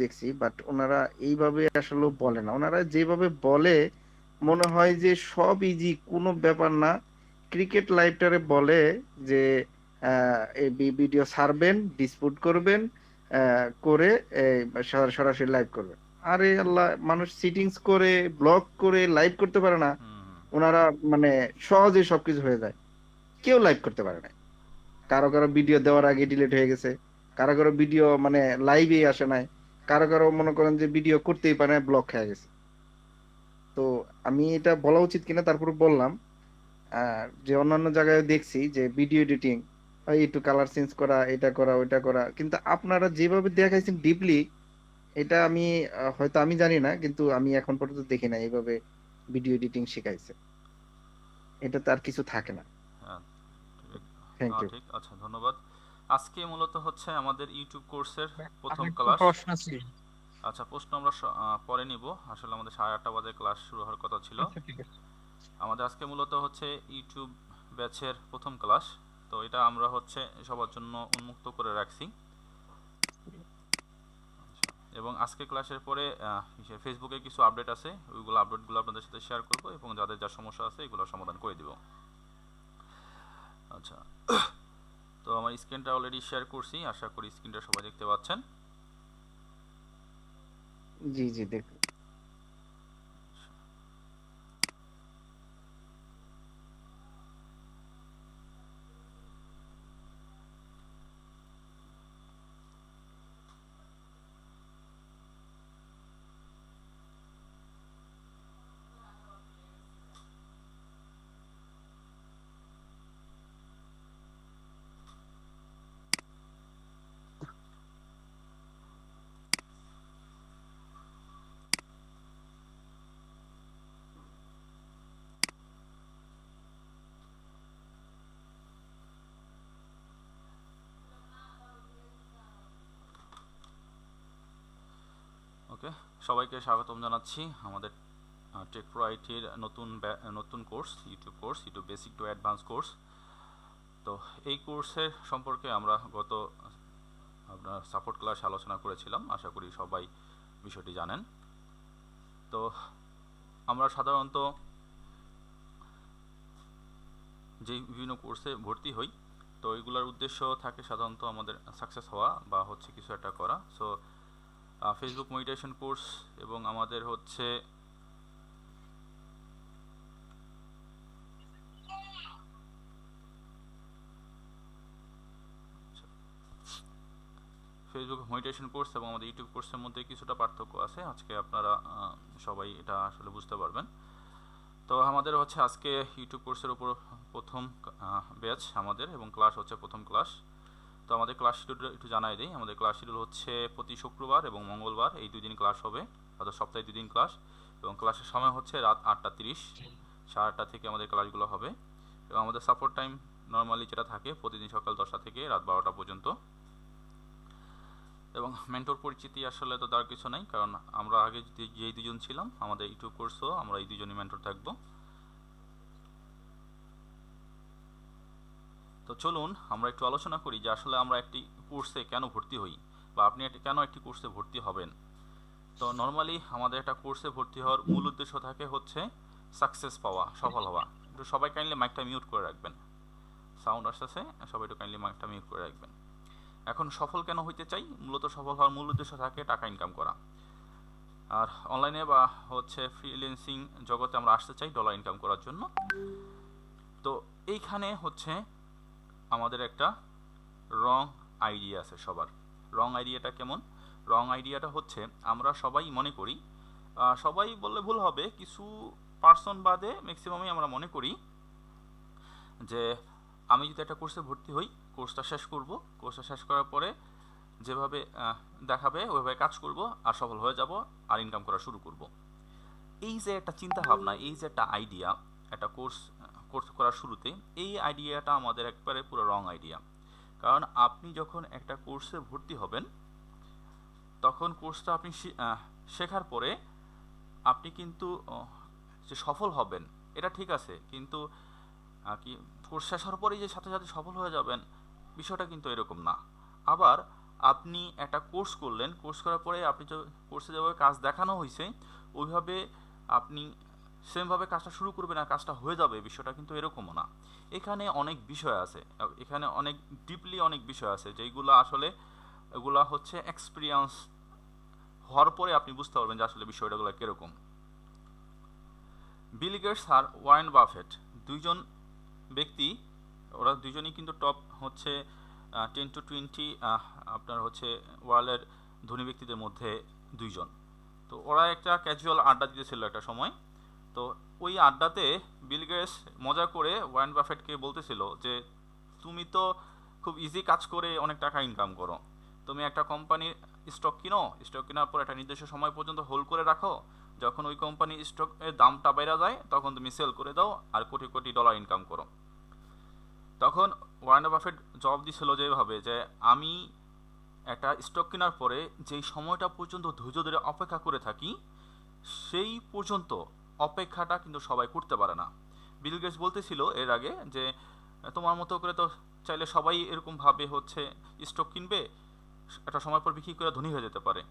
দেখছি, বাট ওনারা এইভাবে আসলে বলে না। ওনারা যেভাবে বলে মনে হয় যে সব ইজি, কোনো ব্যাপার না। ক্রিকেট লাইভটারে বলে যে এই ভিডিও ছাড়বেন, ডিসপুট করবেন, করে এই সরাসরি লাইভ করবেন। আরে আল্লাহ, মানুষ সিটিংস করে ব্লক করে লাইভ করতে পারে না? হুম হুম। ওনারা মানে সহজে সবকিছু হয়ে যায়। কেউ লাইভ করতে পারে না। কারো কারো ভিডিও দেওয়ার আগে ডিলিট হয়ে গেছে, কারো কারো ভিডিও মানে লাইভেই আসে নাই, কারো কারো মনে করেন যে ভিডিও করতেই পারে না, ব্লক হয়ে গেছে। তো আমি এটা বলা উচিত কিনা তারপর বললাম। যে অন্যান্য জায়গায় দেখছি যে ভিডিও এডিটিং, একটু কালার চেঞ্জ করা, এটা করা ওইটা করা, কিন্তু আপনারা যেভাবে দেখাইছেন ডিপলি, এটা আমি হয়তো আমি জানি না, কিন্তু আমি এখন পর্যন্ত দেখি না এইভাবে ভিডিও এডিটিং শিখাইছে। এটা তো আর কিছু থাকে না। হ্যাঁ, ঠিক। Thank you. ঠিক, আচ্ছা, ধন্যবাদ। আজকে মূলত হচ্ছে আমাদের ইউটিউব কোর্সের প্রথম আমার একটা ক্লাস। প্রশ্ন ছিল। আচ্ছা, প্রশ্ন আমরা পরে নিব। আসলে আমাদের 8:30 বাজে ক্লাস শুরু হওয়ার কথা ছিল। আচ্ছা, ঠিক আছে। আমাদের আজকে মূলত হচ্ছে ইউটিউব ব্যাচের প্রথম ক্লাস। তো এটা আমরা হচ্ছে সবার জন্য উন্মুক্ত করে রাখছি। এবং আজকে ক্লাসের পরে ফেসবুকে কিছু আপডেট আছে, ওইগুলো আপডেটগুলো আপনাদের সাথে শেয়ার করব এবং যাদের যা সমস্যা আছে এগুলো সমাধান করে দিব। আচ্ছা, তো আমার স্ক্রিনটা অলরেডি শেয়ার করছি, আশা করি স্ক্রিনটা সবাই দেখতে পাচ্ছেন। জি জি, দেখুন। ওকে, সবাইকে স্বাগতম জানাচ্ছি আমাদের টেক প্রো আইটির নতুন course, YouTube basic to advance course. তো এই কোর্সের সম্পর্কে আমরা গত আপনার সাপোর্ট ক্লাসে আলোচনা করেছিলাম, আশা করি সবাই বিষয়টি জানেন। তো আমরা সাধারণত যে বিভিন্ন কোর্সে ভর্তি হই, তো এইগুলোর উদ্দেশ্য থাকে সাধারণত আমাদের সাকসেস হওয়া বা হচ্ছে কিছু একটা করা। সো ফেসবুক মনিটাইজেশন কোর্স এবং আমাদের হচ্ছে ফেসবুক মনিটাইজেশন কোর্স এবং আমাদের ইউটিউব কোর্সের মধ্যে কিছুটা পার্থক্য আছে। আজকে আপনারা সবাই এটা আসলে বুঝতে পারবেন। তো আমাদের হচ্ছে আজকে ইউটিউব কোর্সের উপর প্রথম ব্যাচ আমাদের, এবং ক্লাস হচ্ছে প্রথম ক্লাস। তো আমাদের ক্লাস শিডিউল একটু জানাই দিই। আমাদের ক্লাস শিডিউল হচ্ছে প্রতি শুক্রবার এবং মঙ্গলবার, এই 2 দিন ক্লাস হবে, অর্থাৎ সপ্তাহে 2 দিন ক্লাস। এবং ক্লাসের সময় হচ্ছে রাত 8:30, 8:30 থেকে আমাদের ক্লাসগুলো হবে। এবং আমাদের সাপোর্ট টাইম নর্মালি যেটা থাকে প্রতিদিন সকাল 10টা থেকে রাত 12টা পর্যন্ত। এবং মেন্টর পরিচিতি আসলে তো তার কিছু নাই, কারণ আমরা আগে যেই দুজন ছিলাম আমাদের ইউটিউব কোর্সও আমরা এই দুজনই মেন্টর থাকবো। তো চলুন আমরা একটু আলোচনা করি যে আসলে আমরা একটি কোর্সে কেন ভর্তি হই, বা আপনি কেন একটি কোর্সে ভর্তি হবেন। তো নর্মালি আমাদের একটা কোর্সে ভর্তি হওয়ার মূল উদ্দেশ্য থাকে হচ্ছে সাকসেস পাওয়া, সফল হওয়া। একটু সবাই কাইন্ডলি মাইকটা মিউট করে রাখবেন, সাউন্ড আসতেছে, সবাই একটু কাইন্ডলি মাইকটা মিউট করে রাখবেন। এখন সফল কেন হইতে চাই? মূলত সফল হওয়ার মূল উদ্দেশ্য থাকে টাকা ইনকাম করা। আর অনলাইনে বা হচ্ছে ফ্রিল্যান্সিং জগতে আমরা আসতে চাই ডলার ইনকাম করার জন্য। তো এইখানে হচ্ছে আমাদের একটা রং আইডিয়া আছে সবার। রং আইডিয়াটা কেমন? রং আইডিয়াটা হচ্ছে আমরা সবাই মনে করি, সবাই বললে ভুল হবে, কিছু পার্সন বাদে ম্যাক্সিমামই আমরা মনে করি যে আমি যদি একটা কোর্সে ভর্তি হই, কোর্সটা শেষ করব, কোর্সটা শেষ করার পরে যেভাবে দেখাবে ওইভাবে কাজ করব আর সফল হয়ে যাব আর ইনকাম করা শুরু করব। এই যে একটা চিন্তা ভাবনা, এই যে একটা আইডিয়া, একটা কোর্স করার শুরুতে, এই আইডিয়াটা আমাদের একবারে পুরো রং আইডিয়া। কারণ আপনি যখন একটা কোর্সে ভর্তি হবেন তখন কোর্সটা আপনি শেখার পরে আপনি কিন্তু যে সফল হবেন এটা ঠিক আছে, কিন্তু কি কোর্স শেষ হওয়ার পরেই যে সাথে সাথে সফল হয়ে যাবেন বিষয়টা কিন্তু এরকম না। আবার আপনি একটা কোর্স করলেন, কোর্স করার পরে আপনি কোর্সে যেভাবে কাজ দেখানো হয়েছে ওইভাবে আপনি সেমভাবে কাজটা শুরু করবেন আর কাজটা হয়ে যাবে, বিষয়টা কিন্তু এরকমও না। এখানে অনেক বিষয় আছে, এখানে অনেক ডিপলি অনেক বিষয় আছে যেগুলো আসলে এগুলা হচ্ছে এক্সপিরিয়েন্স হওয়ার পরে আপনি বুঝতে পারবেন যে আসলে বিষয়টাগুলো কীরকম। বিল গেটস আর ওয়ারেন বাফেট দুইজন ব্যক্তি, ওরা দুইজনই কিন্তু টপ হচ্ছে 10 to 20 আপনার হচ্ছে ওয়ার্ল্ডের ধনী ব্যক্তিদের মধ্যে দুইজন। তো ওরা একটা ক্যাজুয়াল আড্ডা দিতেছিল একটা সময়। তো ওই আড্ডাতে বিল গেটস মজা করে ওয়ারেন বাফেটকে বলতেছিল যে তুমি তো খুব ইজি কাজ করে অনেক টাকা ইনকাম করো, তুমি একটা কোম্পানির স্টক কিনো, স্টক কেনার পর একটা নির্দিষ্ট সময় পর্যন্ত হোল্ড করে রাখো, যখন ওই কোম্পানির স্টকের দামটা বেড়ে যায় তখন তুমি সেল করে দাও আর কোটি কোটি ডলার ইনকাম করো। তখন ওয়ারেন বাফেট জবাব দিছিল যেভাবে যে আমি একটা স্টক কেনার পরে যেই সময়টা পর্যন্ত ধৈর্য ধরে অপেক্ষা করে থাকি সেই পর্যন্ত অপেক্ষাটা কিন্তু সবাই করতে পারে না। বিল গেটস বলতেছিল এর আগে যে তোমার মতো করে তো চাইলে সবাই এরকম ভাবে হচ্ছে স্টক কিনবে, একটা সময় পর বিক্রি করে ধনী হয়ে যেতে পারে,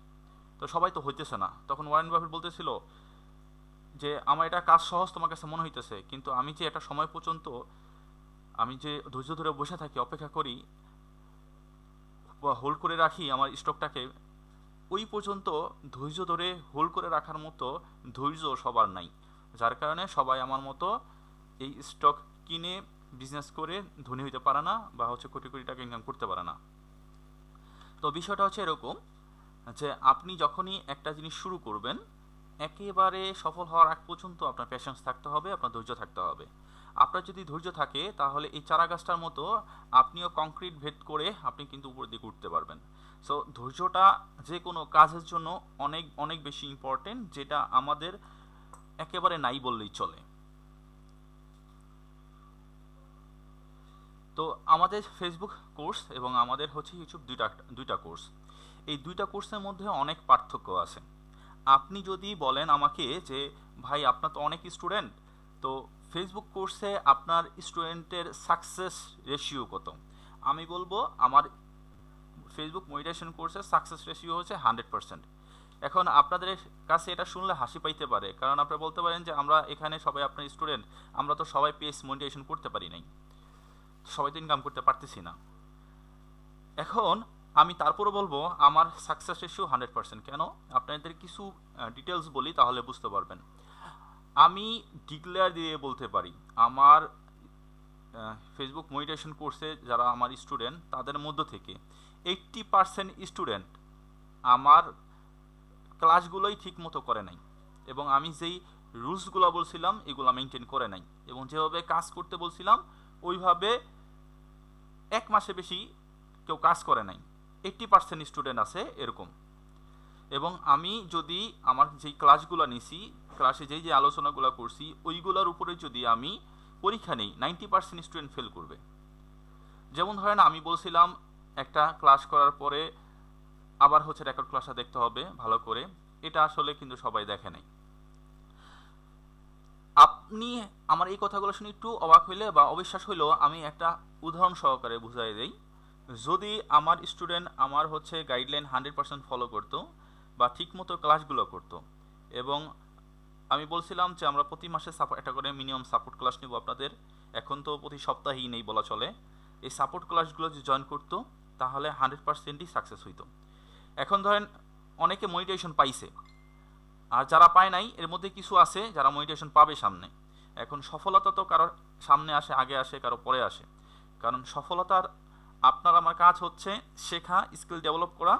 তো সবাই তো হইতেছে না। তখন ওয়ারেন বাফেট বলতেছিল যে আমার এটা কাজ সহজ তোমার কাছে মনে হইতেছে, কিন্তু আমি যে একটা সময় পর্যন্ত আমি যে ধৈর্য ধরে বসে থাকি, অপেক্ষা করি বা হোল্ড করে রাখি আমার স্টকটাকে, ওই পর্যন্ত ধৈর্য ধরে হোল্ড করে রাখার মতো ধৈর্য সবার নাই, যার কারণে সবাই আমার মতো এই স্টক কিনে বিজনেস করে ধনী হইতে পারে না বা হচ্ছে কোটি কোটি টাকা ইনকাম করতে পারে না। তো বিষয়টা হচ্ছে এরকম যে আপনি যখনই একটা জিনিস শুরু করবেন একেবারে সফল হওয়ার আগ পর্যন্ত আপনার প্যাশন্স থাকতে হবে, আপনার ধৈর্য থাকতে হবে। আপনার যদি ধৈর্য থাকে তাহলে এই চারা গাছটার মতো আপনিও কংক্রিট ভেদ করে আপনি কিন্তু উপর দিকে উঠতে পারবেন। সো ধৈর্যটা যে কোনো কাজের জন্য অনেক অনেক বেশি ইম্পর্টেন্ট, যেটা আমাদের একেবারে নাই বললেই চলে। তো আমাদের ফেসবুক কোর্স এবং আমাদের হচ্ছে ইউটিউব দুইটা কোর্স, এই দুইটা কোর্সের মধ্যে অনেক পার্থক্য আছে। আপনি যদি বলেন আমাকে যে ভাই আপনার তো অনেক স্টুডেন্ট, তো ফেসবুক কোর্সে আপনার স্টুডেন্টের সাকসেস রেশিও কত, আমি বলবো আমার ফেসবুক মেডিটেশন কোর্সের সাকসেস রেশিও হচ্ছে 100%। এখন আপনাদের কাছে এটা শুনলে হাসি পাইতে পারে, কারণ আপনারা বলতে পারেন যে আমরা এখানে সবাই আপনার স্টুডেন্ট, আমরা তো সবাই পেস মেডিটেশন করতে পারি নাই, সবাই তো ইনকাম করতে পারতেছি না। এখন আমি তারপরও বলবো আমার সাকসেস রেশিও 100%। কেন? আপনাদের কিছু ডিটেলস বলি তাহলে বুঝতে পারবেন। আমি ডিক্লেয়ার দিয়ে বলতে পারি আমার ফেসবুক মেডিটেশন কোর্সে যারা আমার স্টুডেন্ট তাদের মধ্য থেকে 80% স্টুডেন্ট আমার ক্লাসগুলোই ঠিক মতো করে নাই, এবং আমি যেই রুলসগুলো বলছিলাম এগুলো মেনটেন করে নাই, এবং যেভাবে কাজ করতে বলছিলাম ওইভাবে এক মাসে বেশি কেউ কাজ করে নাই। 80% স্টুডেন্ট আছে এরকম। এবং আমি যদি আমার যেই ক্লাসগুলো নিছি, ক্লাসে যেই যে আলোচনাগুলো করছি ওইগুলোর উপরে যদি আমি পরীক্ষা নেই 90% স্টুডেন্ট ফেল করবে। যেমন ধরেন আমি বলছিলাম একটা ক্লাস করার পরে আবার হচ্ছে রেকর্ড ক্লাসটা দেখতে হবে ভালো করে, এটা আসলে কিন্তু সবাই দেখে নাই। আপনি আমার এই কথাগুলো শুনে একটু অবাক হইলে বা অবিশ্বাস হইলেও আমি একটা উদাহরণ সহকারে বুঝাই দেই। যদি আমার স্টুডেন্ট আমার হচ্ছে গাইডলাইন 100% ফলো করতো বা ঠিকমতো ক্লাসগুলো করতো, এবং আমি বলছিলাম যে আমরা প্রতি মাসে একটা করে মিনিমাম সাপোর্ট ক্লাস নিব আপনাদের, এখন তো প্রতি সপ্তাহেই নেই বলা চলে, এই সাপোর্ট ক্লাসগুলো যদি জয়েন করতো তাহলে 100%ই সাকসেস হইতো। এখন ধরেন অনেকে মেডিটেশন পাইছে, আর যারা পায় নাই এর মধ্যে কিছু আছে যারা মেডিটেশন পাবে সামনে। এখন সফলতা তো কারোর সামনে আসে, আগে আসে, কারো পরে আসে। কারণ সফলতার আপনার আমার কাজ হচ্ছে শেখা, স্কিল ডেভেলপ করা,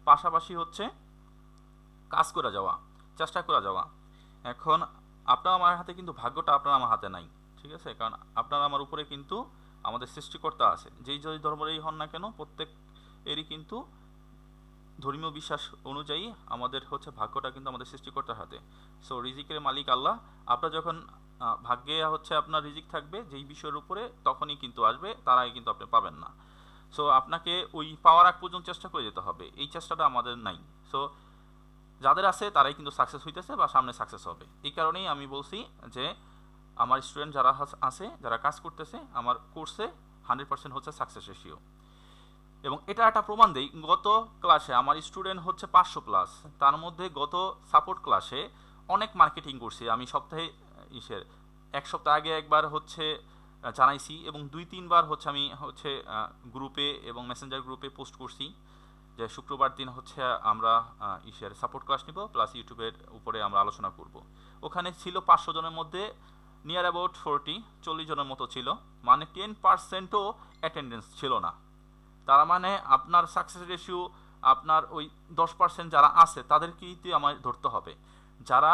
পাশাপাশি হচ্ছে কাজ করে যাওয়া, চেষ্টা করে যাওয়া। এখন আপনার আমার হাতে কিন্তু ভাগ্যটা আপনার আমার হাতে নাই, ঠিক আছে? কারণ আপনার আমার উপরে কিন্তু আমাদের সৃষ্টিকর্তা আছে, যেই যেই ধর্মেরই হন না কেন প্রত্যেক এরই কিন্তু ধর্মীয় বিশ্বাস অনুযায়ী আমাদের হচ্ছে ভাগ্যটা কিন্তু আমাদের সৃষ্টিকর্তার হাতে। সো রিজিকের মালিক আল্লাহ। আপনার যখন ভাগ্যে হচ্ছে আপনার রিজিক থাকবে যেই বিষয়ের উপরে, তখনই কিন্তু আসবে, তার আগে কিন্তু আপনি পাবেন না। সো আপনাকে ওই পাওয়ার আগ পর্যন্ত চেষ্টা করে যেতে হবে, এই চেষ্টাটা আমাদের নাই। সো যাদের আছে তারাই কিন্তু সাকসেস হইতেছে বা সামনে সাকসেস হবে। এই কারণেই আমি বলছি যে আমার স্টুডেন্ট যারা আছে, যারা কাজ করতেছে আমার কোর্সে 100% হচ্ছে সাকসেস রেশিও। এবং এটা একটা প্রমাণ দেই, গত ক্লাসে আমার স্টুডেন্ট হচ্ছে 500+, তার মধ্যে গত সাপোর্ট ক্লাসে অনেক মার্কেটিং করছি আমি সপ্তাহে, ইসের 1 সপ্তাহ আগে একবার হচ্ছে জানাইছি, এবং 2-3 বার হচ্ছে আমি হচ্ছে গ্রুপে এবং মেসেঞ্জার গ্রুপে পোস্ট করছি যে শুক্রবার দিন হচ্ছে আমরা ইসের সাপোর্ট ক্লাস নিব, প্লাস ইউটিউবের উপরে আমরা আলোচনা করব। ওখানে ছিল 500 জনের মধ্যে নিয়ার অ্যাবাউট 40 জনের মতো ছিল, মানে 10%ও অ্যাটেন্ডেন্স ছিল না। তার মানে আপনার সাকসেস রেশিও, আপনার ওই 10% যারা আছে তাদেরকেই তো আমার ধরতে হবে। যারা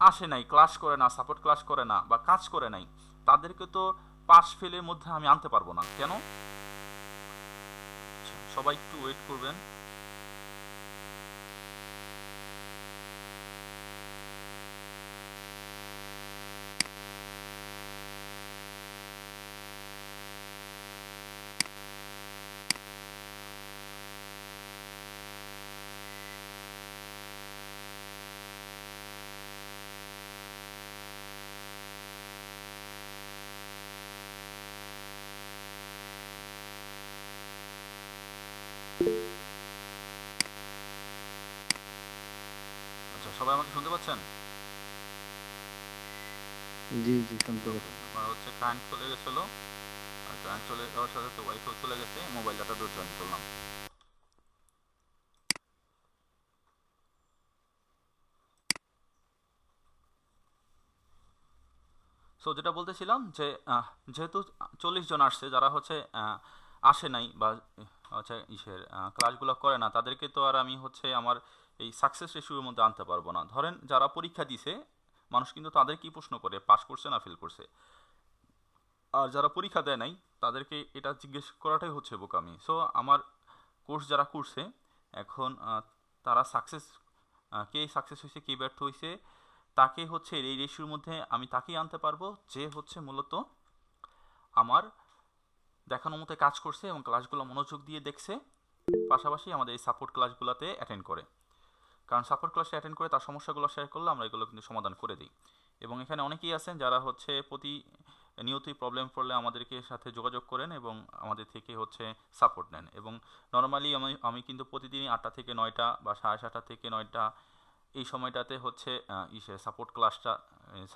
আসে নাই, ক্লাস করে না, সাপোর্ট ক্লাস করে না বা কাজ করে নাই, তাদেরকে তো পাস ফেলের মধ্যে আমি আনতে পারবো না। কেন? সবাই একটু ওয়েট করবেন। আচ্ছা, সবাই আমাকে শুনতে পাচ্ছেন? জি জি, শুনতে ওকে, পাচ্ছি। আমার হচ্ছে কারেন্ট চলে গেছিলো, আর কারেন্ট চলে যাওয়ার সাথে সাথে ওয়াইফাই চলে গেছে, মোবাইল ডাটা দিয়ে জয়েন করলাম। সো যেটা বলতেছিলাম যে যেহেতু 40 জন আসছে, যারা হচ্ছে আসে নাই বা হচ্ছে ইসের ক্লাসগুলো করে না, তাদেরকে তো আর আমি হচ্ছে আমার এই সাকসেস রেশিওর মধ্যে আনতে পারবো না। ধরেন যারা পরীক্ষা দিছে, মানুষ কিন্তু তাদেরকেই প্রশ্ন করে পাস করছে না ফেল করছে, আর যারা পরীক্ষা দেয় নাই তাদেরকে এটা জিজ্ঞেস করাটাই হচ্ছে বোকামি। সো আমার কোর্স যারা করছে এখন, তারা সাকসেস, কে সাকসেস হয়েছে কে ব্যর্থ হয়েছে, তাকে হচ্ছে এই রেশিওর মধ্যে আমি তাকেই আনতে পারবো যে হচ্ছে মূলত আমার দেখানো মতো কাজ করছে এবং ক্লাসগুলো মনোযোগ দিয়ে দেখছে, পাশাপাশি আমাদের এই সাপোর্ট ক্লাসগুলোতে অ্যাটেন্ড করে। কারণ সাপোর্ট ক্লাসে অ্যাটেন্ড করে তার সমস্যাগুলো শেয়ার করলে আমরা এগুলো কিন্তু সমাধান করে দিই। এবং এখানে অনেকেই আছেন যারা হচ্ছে নিয়তই প্রবলেম পড়লে আমাদেরকে সাথে যোগাযোগ করেন এবং আমাদের থেকে হচ্ছে সাপোর্ট নেন। এবং নর্মালি আমি কিন্তু প্রতিদিনই 8টা থেকে 9টা বা 7:30 থেকে 9টা এই সময়টাতে হচ্ছে ইসে সাপোর্ট ক্লাসটা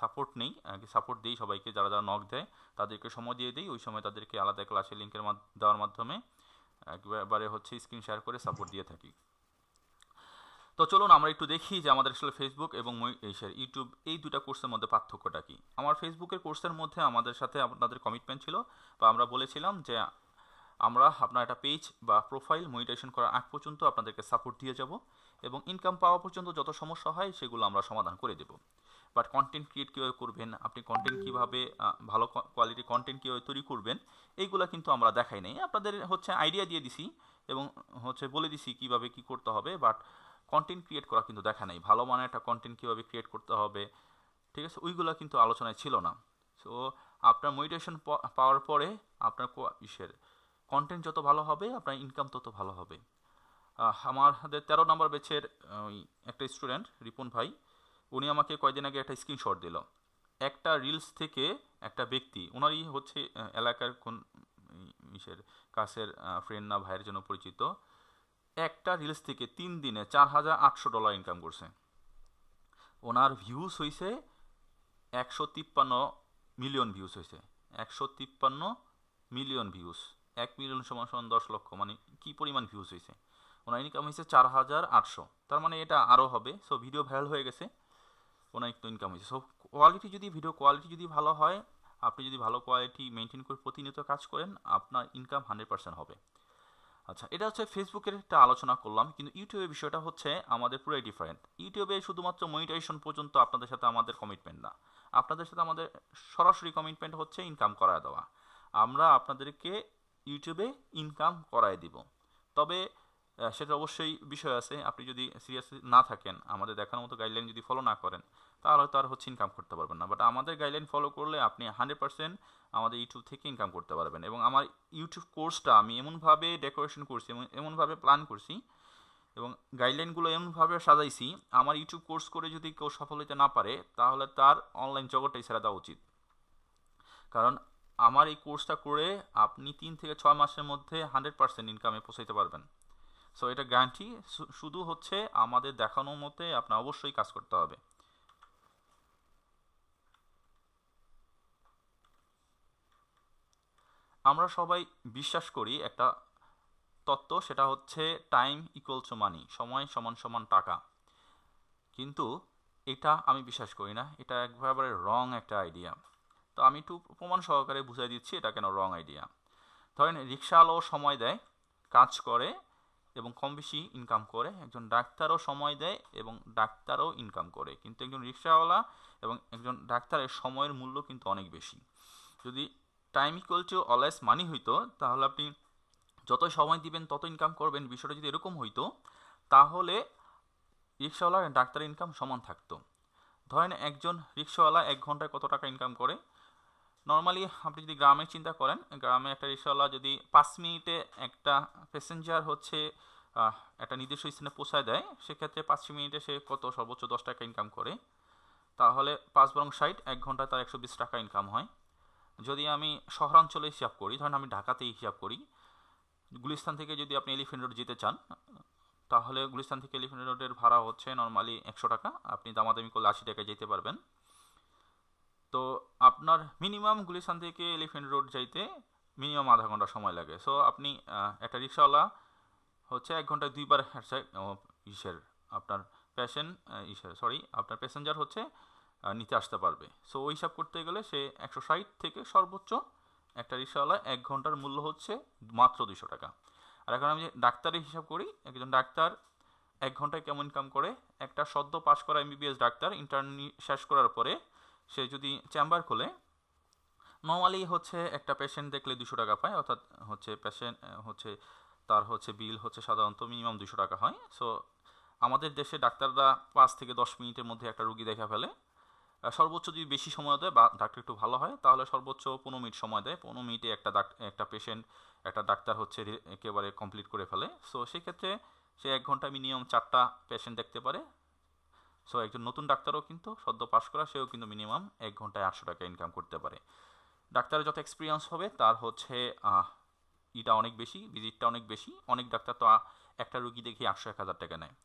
সাপোর্ট নেই, সাপোর্ট দিই সবাইকে, যারা যারা নক দেয় তাদেরকে সময় দিয়ে দিই। ওই সময় তাদেরকে আলাদা ক্লাসের লিঙ্কের দেওয়ার মাধ্যমে একবারে হচ্ছে স্ক্রিন শেয়ার করে সাপোর্ট দিয়ে থাকি। তো চলুন আমরা একটু দেখি যে আমাদের আসলে ফেসবুক এবং ইউটিউব এই দুটা কোর্সের মধ্যে পার্থক্যটা কি। আমার ফেসবুকের কোর্সের মধ্যে আমাদের সাথে আপনাদের কমিটমেন্ট ছিল, বা আমরা বলেছিলাম যে আমরা আপনার একটা পেজ বা প্রোফাইল মনিটাইজেশন করার আগ পর্যন্ত আপনাদেরকে সাপোর্ট দিয়ে যাব, এবং ইনকাম পাওয়া পর্যন্ত যত সমস্যা হয় সেগুলো আমরা সমাধান করে দেব। বাট কন্টেন্ট ক্রিয়েট কীভাবে করবেন, আপনি কন্টেন্ট কীভাবে ভালো কোয়ালিটি কন্টেন্ট কীভাবে তৈরি করবেন, এইগুলো কিন্তু আমরা দেখাই নাই। আপনাদের হচ্ছে আইডিয়া দিয়ে দিছি এবং হচ্ছে বলে দিছি কীভাবে কী করতে হবে, বাট কন্টেন্ট ক্রিয়েট করা কিন্তু দেখা নাই। ভালো মানের একটা কন্টেন্ট কীভাবে ক্রিয়েট করতে হবে, ঠিক আছে, ওইগুলো কিন্তু আলোচনায় ছিল না। সো আপনার মোটিভেশন পাওয়ার পরে আপনার কন্টেন্ট যত ভালো হবে আপনার ইনকাম তত ভালো হবে। আমাদের 13 নম্বর ব্যাচের একটা স্টুডেন্ট রিপন ভাই, উনি আমাকে কয়েকদিন আগে একটা স্ক্রিনশট দিল। একটা রিলস থেকে একটা ব্যক্তি, ওনারই হচ্ছে এলাকার কোন ইসের কাছের ফ্রেন্ড না ভাইয়ের জন্য পরিচিত, একটা রিলস থেকে 3 দিনে $4,800 ইনকাম করছে। ওনার ভিউজ হয়েছে 153 মিলিয়ন ভিউজ হয়েছে। 153 মিলিয়ন ভিউজ, 1 মিলিয়ন সমান সমান 10 লক্ষ, মানে কি পরিমাণ ভিউজ হয়েছে। ওনার ইনকাম হয়েছে 4,800, তার মানে এটা আরও হবে। সো ভিডিও ভাইরাল হয়ে গেছে, ওনার একটু ইনকাম হয়েছে। সো ভিডিও কোয়ালিটি যদি ভালো হয়, আপনি যদি ভালো কোয়ালিটি মেনটেন করে প্রতিনিয়ত কাজ করেন, আপনার ইনকাম 100% হবে। আচ্ছা, এটা হচ্ছে ফেসবুকের একটা আলোচনা করলাম, কিন্তু ইউটিউবের বিষয়টা হচ্ছে আমাদের পুরোই ডিফারেন্ট। ইউটিউবে শুধুমাত্র মনিটাইজেশন পর্যন্ত আপনাদের সাথে আমাদের কমিটমেন্ট না, আপনাদের সাথে আমাদের সরাসরি কমিটমেন্ট হচ্ছে ইনকাম করায় দেওয়া। আমরা আপনাদেরকে ইউটিউবে ইনকাম করায় দিব। তবে সেটা অবশ্যই বিষয় আছে, আপনি যদি সিরিয়াস না থাকেন, আমাদের দেখানোর মতো গাইডলাইন যদি ফলো না করেন, তাহলে তো আর হচ্ছে ইনকাম করতে পারবেন না। বাট আমাদের গাইডলাইন ফলো করলে আপনি 100% আমাদের ইউটিউব থেকে ইনকাম করতে পারবেন। এবং আমার ইউটিউব কোর্সটা আমি এমনভাবে ডেকোরেশন করছি এবং এমনভাবে প্ল্যান করছি এবং গাইডলাইনগুলো এমনভাবে সাজাইছি, আমার ইউটিউব কোর্স করে যদি কেউ সফল হতে না পারে, তাহলে তার অনলাইন জগৎটাই ছেড়ে দেওয়া উচিত। কারণ আমার এই কোর্সটা করে আপনি 3 থেকে 6 মাসের মধ্যে 100% ইনকামে পৌঁছাইতে পারবেন। সো এটা গ্যারান্টি, শুধু হচ্ছে আমাদের দেখানোর মতে আপনার অবশ্যই কাজ করতে হবে। আমরা সবাই বিশ্বাস করি একটা তত্ত্ব, সেটা হচ্ছে টাইম ইকুয়াল টু মানি, সময় সমান সমান টাকা। কিন্তু এটা আমি বিশ্বাস করি না, এটা একবারে রং একটা আইডিয়া। তো আমি একটু প্রমাণ সহকারে বুঝাই দিচ্ছি এটা কেন রং আইডিয়া। ধরেন রিক্সাওয়ালাও সময় দেয়, কাজ করে এবং কম বেশি ইনকাম করে। একজন ডাক্তারও সময় দেয় এবং ডাক্তারও ইনকাম করে, কিন্তু একজন রিক্সাওয়ালা এবং একজন ডাক্তারের সময়ের মূল্য কিন্তু অনেক বেশি। যদি টাইম ইকুয়াল টু অলওয়েজ মানি হইতো, তাহলে আপনি যত সময় দিবেন তত ইনকাম করবেন। বিষয়টা যদি এরকম হইতো, তাহলে রিক্সাওয়ালা আর ডাক্তারের ইনকাম সমান থাকতো। ধরেন একজন রিক্সাওয়ালা 1 ঘন্টায় কত টাকা ইনকাম করে। নর্মালি আপনি যদি গ্রামে চিন্তা করেন, গ্রামে একটা রিক্সাওয়ালা যদি 5 মিনিটে একটা প্যাসেঞ্জার হচ্ছে একটা নির্দিষ্ট স্থানে পৌঁছায় দেয়, সেক্ষেত্রে 5 মিনিটে সে কত সর্বোচ্চ 10 টাকা ইনকাম করে। তাহলে 5 বরং 60, 1 ঘন্টায় তার 120 টাকা ইনকাম হয়। যদি আমি শহরাঞ্চলে হিসাব করি, ধরেন আমি ঢাকাতেই হিসাব করি, গুলিস্তান থেকে যদি আপনি এলিফেন্ট রোড যেতে চান, তাহলে গুলিস্তান থেকে এলিফেন্ট রোডের ভাড়া হচ্ছে নর্মালি 100 টাকা। আপনি দামাদামি করলে 80 টাকায় যেতে পারবেন। তো আপনার মিনিমাম গুলিস্তান থেকে এলিফেন্ট রোড যাইতে মিনিমাম আধা ঘন্টা সময় লাগে। সো আপনি একটা রিক্সাওয়ালা হচ্ছে 1 ঘন্টায় 2 বার ইসের আপনার আপনার প্যাসেঞ্জার হচ্ছে নিতে আসতে পারবে। সো ওই হিসাব করতে গেলে সে 160 থেকে সর্বোচ্চ একটা রিক্সাওয়ালা 1 ঘন্টার মূল্য হচ্ছে মাত্র 200 টাকা। আর এখন আমি ডাক্তারের হিসাব করি, একজন ডাক্তার 1 ঘন্টায় কেমন ইনকাম করে। একটা সদ্য পাশ করা এমবিবিএস ডাক্তার ইন্টার্নি শেষ করার পরে সে যদি চেম্বার খোলে, নর্মালি হচ্ছে একটা পেশেন্ট দেখলে 200 টাকা পায়, অর্থাৎ হচ্ছে পেশেন্ট হচ্ছে তার হচ্ছে বিল হচ্ছে সাধারণত মিনিমাম 200 টাকা হয়। সো আমাদের দেশে ডাক্তাররা 5 থেকে 10 মিনিটের মধ্যে একটা রুগী দেখা ফেলে। সর্বোচ্চ যদি বেশি সময় দেয় বা ডাক্তার একটু ভালো হয়, তাহলে সর্বোচ্চ 15 মিনিট সময় দেয়। 15 মিনিটে একটা পেশেন্ট একটা ডাক্তার হচ্ছে একেবারে কমপ্লিট করে ফেলে। সো সেক্ষেত্রে সে 1 ঘন্টায় মিনিমাম 4টা পেশেন্ট দেখতে পারে। সো একজন নতুন ডাক্তারও কিন্তু সদ্য পাশ করা, সেও কিন্তু মিনিমাম 1 ঘন্টায় 800 টাকা ইনকাম করতে পারে। ডাক্তারের যত এক্সপিরিয়েন্স হবে তার হচ্ছে ইটা অনেক বেশি, ভিজিটটা অনেক বেশি। অনেক ডাক্তার তো একটা রুগী দেখি 800-1000 টাকা নেয়।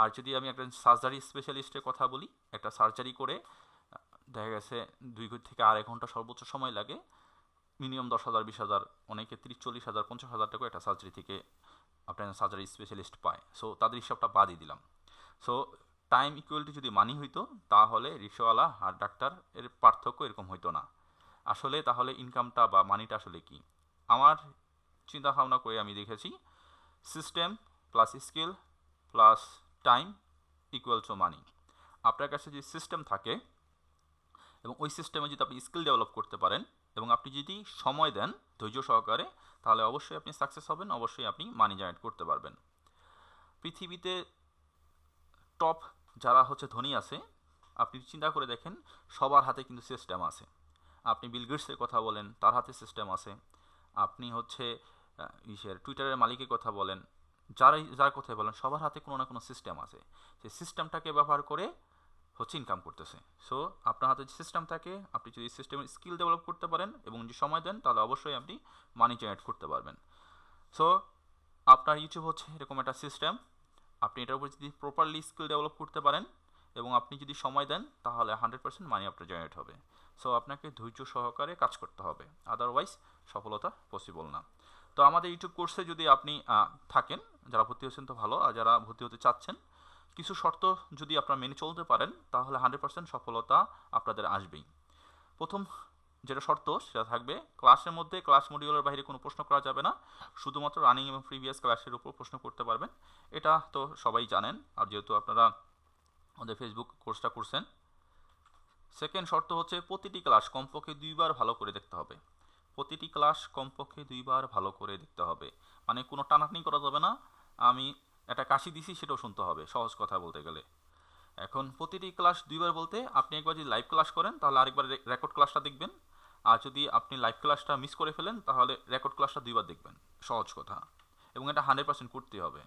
আর যদি আমি একটা সার্জারি স্পেশালিস্টের কথা বলি, একটা সার্জারি করে দেখা গেছে 2 থেকে আড়াই ঘন্টা সর্বোচ্চ সময় লাগে, মিনিমাম 10,000, 20,000, অনেকে 30-40,000, 50,000 টাকা একটা সার্জারি থেকে আপনার সার্জারি স্পেশালিস্ট পায়। সো তাদের হিসাবটা বাদই দিলাম। সো টাইম ইকুয়ালিটি যদি মানি হইতো, তাহলে রিক্সাওয়ালা আর ডাক্তার এর পার্থক্য এরকম হইতো না। আসলে তাহলে ইনকামটা বা মানিটা আসলে কি? আমার চিন্তা ভাবনা করে আমি দেখেছি, system plus skill plus time equal to money. আপনার কাছে যদি সিস্টেম থাকে এবং ওই সিস্টেমে যদি আপনি স্কিল ডেভেলপ করতে পারেন এবং আপনি যদি সময় দেন ধৈর্য সহকারে, তাহলে অবশ্যই আপনি সাকসেস হবেন, অবশ্যই আপনি মানি জেনারেট করতে পারবেন। পৃথিবীতে টপ যারা হচ্ছে ধনী আছে, আপনি চিন্তা করে দেখেন, সবার হাতে কিন্তু সিস্টেম আছে। আপনি বিল গেটসের কথা বলেন, তার হাতে সিস্টেম আছে। আপনি হচ্ছে টুইটারের মালিকের কথা বলেন, যার কথাই বলেন, সবার হাতে কোনো না কোনো সিস্টেম আছে। সেই সিস্টেমটাকে ব্যবহার করে হচ্ছে ইনকাম করতেছে। সো আপনার হাতে যে সিস্টেম থাকে, আপনি যদি সিস্টেমের স্কিল ডেভেলপ করতে পারেন এবং যদি সময় দেন, তাহলে অবশ্যই আপনি মানি জেনারেট করতে পারবেন। সো আপনার ইউটিউব হচ্ছে এরকম একটা সিস্টেম। আপনি এটার উপর যদি প্রপারলি স্কিল ডেভেলপ করতে পারেন এবং আপনি যদি সময় দেন, তাহলে 100% মানি আপনার জেনারেট হবে। সো আপনাকে ধৈর্য সহকারে কাজ করতে হবে, আদারওয়াইজ সফলতা পসিবল না। তো আমাদের ইউটিউব কোর্সে যদি আপনি থাকেন, যারা ভর্তি হচ্ছেন তো ভালো, আর যারা ভর্তি হতে চাচ্ছেন, কিছু শর্ত যদি আপনারা মেনে চলতে পারেন, তাহলে 100% সফলতা আপনাদের আসবেই। প্রথম যেটা শর্ত সেটা থাকবে, ক্লাসের মধ্যে ক্লাস মডিউলের বাইরে কোনো প্রশ্ন করা যাবে না, শুধুমাত্র রানিং এবং প্রিভিয়াস ক্লাসের উপর প্রশ্ন করতে পারবেন। এটা তো সবাই জানেন, আর যেহেতু আপনারা আমাদের ফেসবুক কোর্সটা করছেন। সেকেন্ড শর্ত হচ্ছে প্রতিটি ক্লাস কমপক্ষে 2 বার ভালো করে দেখতে হবে। প্রতিটি ক্লাস কমপক্ষে 2 বার ভালো করে দেখতে হবে, মানে কোনো টানাটানি করা যাবে না। আমি একটা কাশি দিছি সেটাও শুনতে হবে, সহজ কথা বলতে গেলে। এখন প্রতিটি ক্লাস 2 বার বলতে, আপনি একবার যদি লাইভ ক্লাস করেন তাহলে আরেকবার রেকর্ড ক্লাসটা দেখবেন। আর যদি আপনি লাইভ ক্লাসটা মিস করে ফেলেন, তাহলে রেকর্ড ক্লাসটা 2 বার দেখবেন, সহজ কথা। এবং এটা 100% করতে হবে।